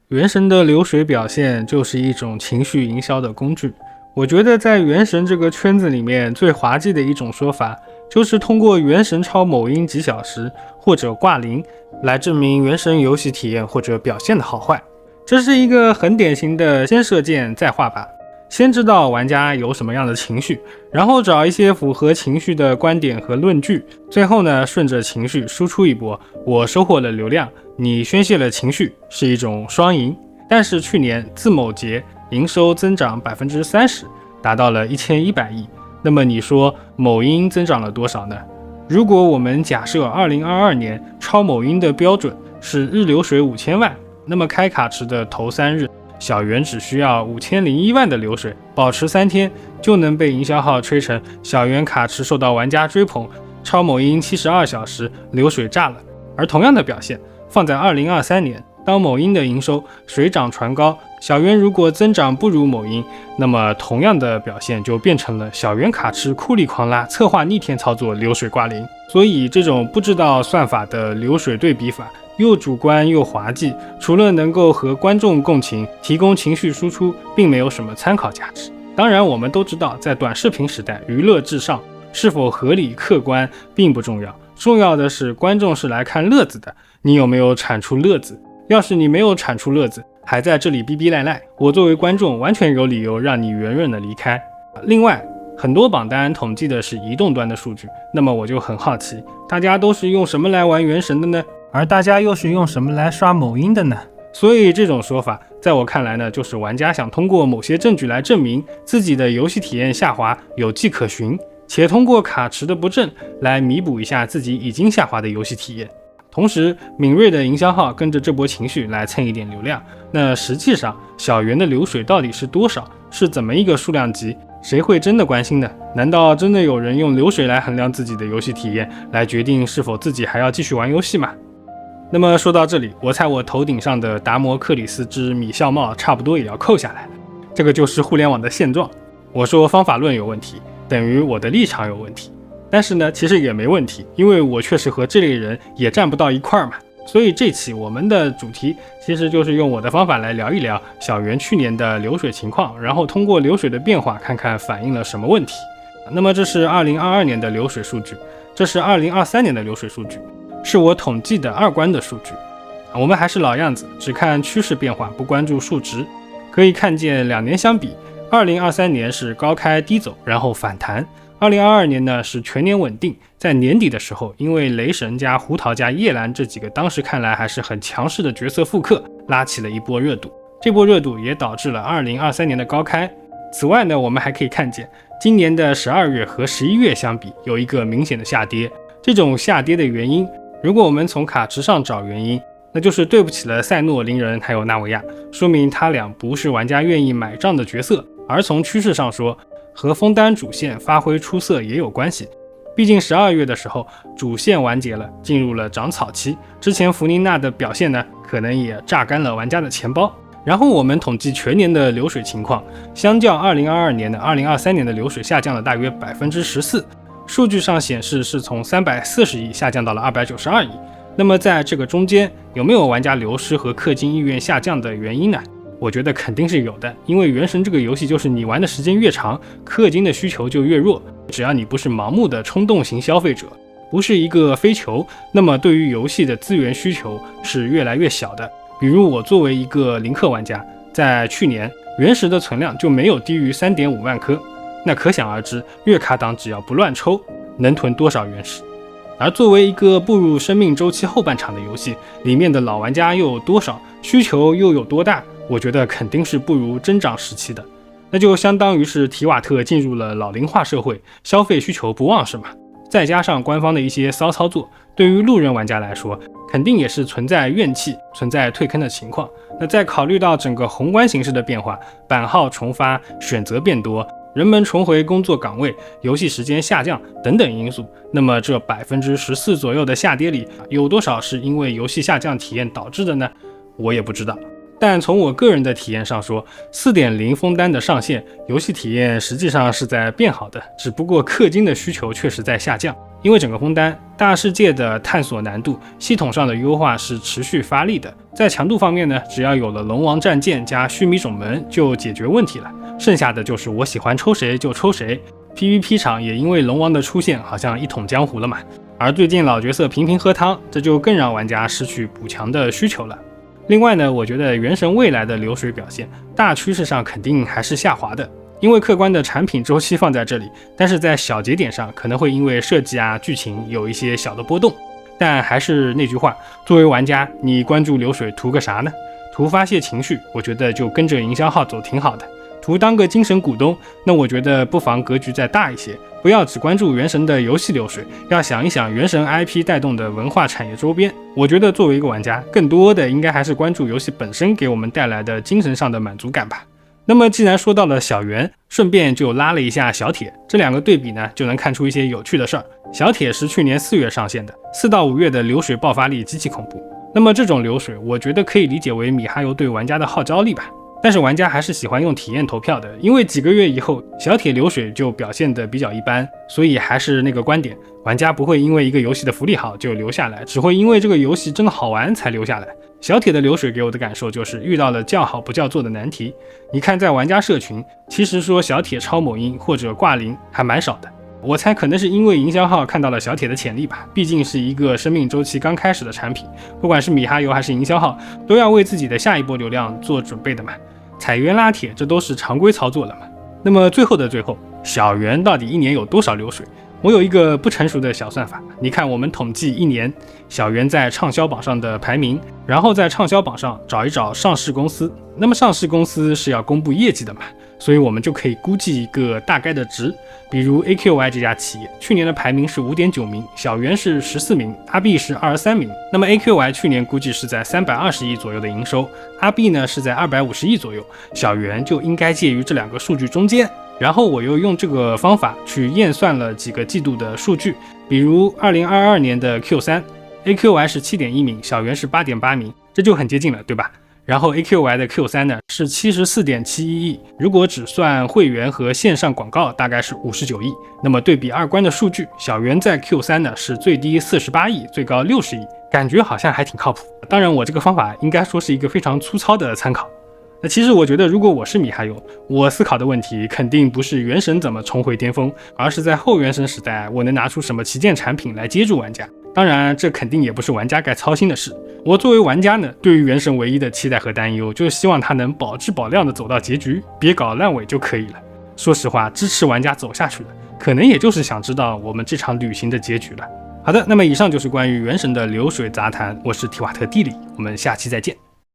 原神的流水表现就是一种情绪营销的工具。我觉得在原神这个圈子里面最滑稽的一种说法，就是通过原神超某音几小时或者挂零来证明原神游戏体验或者表现的好坏。这是一个很典型的先射箭再画靶，先知道玩家有什么样的情绪，然后找一些符合情绪的观点和论据，最后呢顺着情绪输出一波，我收获了流量，你宣泄了情绪，是一种双赢。但是去年自某节营收增长 30%， 达到了1100亿，那么你说某音增长了多少呢？如果我们假设2022年超某音的标准是日流水5000万，那么开卡池的头3日，小圆只需要5001万的流水，保持3天就能被营销号吹成小圆卡池受到玩家追捧，超某音72小时流水炸了。而同样的表现放在2023年，当某音的营收水涨船高，小圆如果增长不如某音，那么同样的表现就变成了小圆卡池酷力狂拉，策划逆天操作，流水挂零。所以这种不知道算法的流水对比法又主观又滑稽，除了能够和观众共情，提供情绪输出，并没有什么参考价值。当然我们都知道，在短视频时代，娱乐至上，是否合理客观并不重要，重要的是观众是来看乐子的，你有没有产出乐子？要是你没有产出乐子，还在这里逼逼赖赖，我作为观众完全有理由让你圆润的离开。另外，很多榜单统计的是移动端的数据，那么我就很好奇，大家都是用什么来玩原神的呢？而大家又是用什么来刷某音的呢？所以这种说法在我看来呢，就是玩家想通过某些证据来证明自己的游戏体验下滑有迹可循，且通过卡池的不正来弥补一下自己已经下滑的游戏体验。同时敏锐的营销号跟着这波情绪来蹭一点流量，那实际上小圆的流水到底是多少，是怎么一个数量级，谁会真的关心呢？难道真的有人用流水来衡量自己的游戏体验，来决定是否自己还要继续玩游戏吗？那么说到这里，我猜我头顶上的达摩克里斯之米笑帽差不多也要扣下来了。这个就是互联网的现状。我说方法论有问题，等于我的立场有问题。但是呢，其实也没问题，因为我确实和这类人也站不到一块儿嘛。所以这期我们的主题其实就是用我的方法来聊一聊小圆去年的流水情况，然后通过流水的变化看看反映了什么问题。那么这是2022年的流水数据，这是2023年的流水数据，是我统计的二关的数据。我们还是老样子，只看趋势变化，不关注数值。可以看见2年相比，2023年是高开低走，然后反弹。2022年呢是全年稳定，在年底的时候，因为雷神加胡桃加叶兰这几个当时看来还是很强势的角色复刻，拉起了一波热度。这波热度也导致了2023年的高开。此外呢，我们还可以看见今年的12月和11月相比有一个明显的下跌。这种下跌的原因，如果我们从卡池上找原因，那就是对不起了赛诺、林人还有纳维亚，说明他俩不是玩家愿意买账的角色。而从趋势上说，和枫丹主线发挥出色也有关系。毕竟12月的时候主线完结了，进入了长草期，之前弗妮娜的表现呢，可能也榨干了玩家的钱包。然后我们统计全年的流水情况，相较2022年的2023年的流水下降了大约 14%， 数据上显示是从340亿下降到了292亿。那么在这个中间有没有玩家流失和氪金意愿下降的原因呢？我觉得肯定是有的，因为原神这个游戏就是你玩的时间越长，氪金的需求就越弱。只要你不是盲目的冲动型消费者，不是一个飞球，那么对于游戏的资源需求是越来越小的。比如我作为一个零氪玩家，在去年原石的存量就没有低于 3.5 万颗，那可想而知月卡党只要不乱抽，能囤多少原石。而作为一个步入生命周期后半场的游戏，里面的老玩家又有多少，需求又有多大，我觉得肯定是不如增长时期的。那就相当于是提瓦特进入了老龄化社会，消费需求不旺盛嘛。再加上官方的一些骚操作，对于路人玩家来说肯定也是存在怨气，存在退坑的情况。那再考虑到整个宏观形势的变化，版号重发，选择变多，人们重回工作岗位，游戏时间下降等等因素，那么这 14% 左右的下跌里，有多少是因为游戏下降体验导致的呢？我也不知道。但从我个人的体验上说， 4.0 枫丹的上线，游戏体验实际上是在变好的，只不过氪金的需求确实在下降。因为整个枫丹大世界的探索难度、系统上的优化是持续发力的。在强度方面呢，只要有了龙王战舰加须弥种门就解决问题了，剩下的就是我喜欢抽谁就抽谁。PVP 场也因为龙王的出现好像一统江湖了嘛，而最近老角色频频喝汤，这就更让玩家失去补强的需求了。另外呢，我觉得原神未来的流水表现大趋势上肯定还是下滑的，因为客观的产品周期放在这里，但是在小节点上可能会因为设计剧情有一些小的波动。但还是那句话，作为玩家，你关注流水图个啥呢？图发泄情绪，我觉得就跟着营销号走挺好的。图当个精神股东，那我觉得不妨格局再大一些，不要只关注原神的游戏流水，要想一想原神 IP 带动的文化产业周边。我觉得作为一个玩家，更多的应该还是关注游戏本身给我们带来的精神上的满足感吧。那么既然说到了小圆，顺便就拉了一下小铁，这两个对比呢，就能看出一些有趣的事儿。小铁是去年4月上线的，4到5月的流水爆发力极其恐怖。那么这种流水，我觉得可以理解为米哈游对玩家的号召力吧。但是玩家还是喜欢用体验投票的，因为几个月以后，小铁流水就表现得比较一般，所以还是那个观点，玩家不会因为一个游戏的福利好就留下来，只会因为这个游戏真的好玩才留下来。小铁的流水给我的感受就是遇到了叫好不叫座的难题。你看在玩家社群，其实说小铁超某音或者挂零还蛮少的。我猜可能是因为营销号看到了小铁的潜力吧，毕竟是一个生命周期刚开始的产品，不管是米哈游还是营销号，都要为自己的下一波流量做准备的嘛。踩圆拉铁，这都是常规操作了嘛。那么最后的最后，小圆到底一年有多少流水？我有一个不成熟的小算法，你看我们统计一年小圆在畅销榜上的排名，然后在畅销榜上找一找上市公司。那么上市公司是要公布业绩的嘛，所以我们就可以估计一个大概的值。比如 AQY 这家企业去年的排名是 5.9 名，小圆是14名，阿币是23名。那么 AQY 去年估计是在320亿左右的营收，阿币呢是在250亿左右，小圆就应该介于这两个数据中间。然后我又用这个方法去验算了几个季度的数据，比如2022年的 Q3 AQY 是 7.1 名，小圆是 8.8 名，这就很接近了，对吧？然后 AQY 的 Q3 呢是 74.71 亿，如果只算会员和线上广告大概是59亿。那么对比二关的数据，小圆在 Q3 呢是最低48亿，最高60亿，感觉好像还挺靠谱。当然我这个方法应该说是一个非常粗糙的参考。那其实我觉得如果我是米哈游，我思考的问题肯定不是原神怎么重回巅峰，而是在后原神时代我能拿出什么旗舰产品来接住玩家。当然这肯定也不是玩家该操心的事。我作为玩家呢，对于原神唯一的期待和担忧就是希望它能保质保量的走到结局，别搞烂尾就可以了。说实话，支持玩家走下去了，可能也就是想知道我们这场旅行的结局了。好的，那么以上就是关于原神的流水杂谈，我是提瓦特地理，我们下期再见。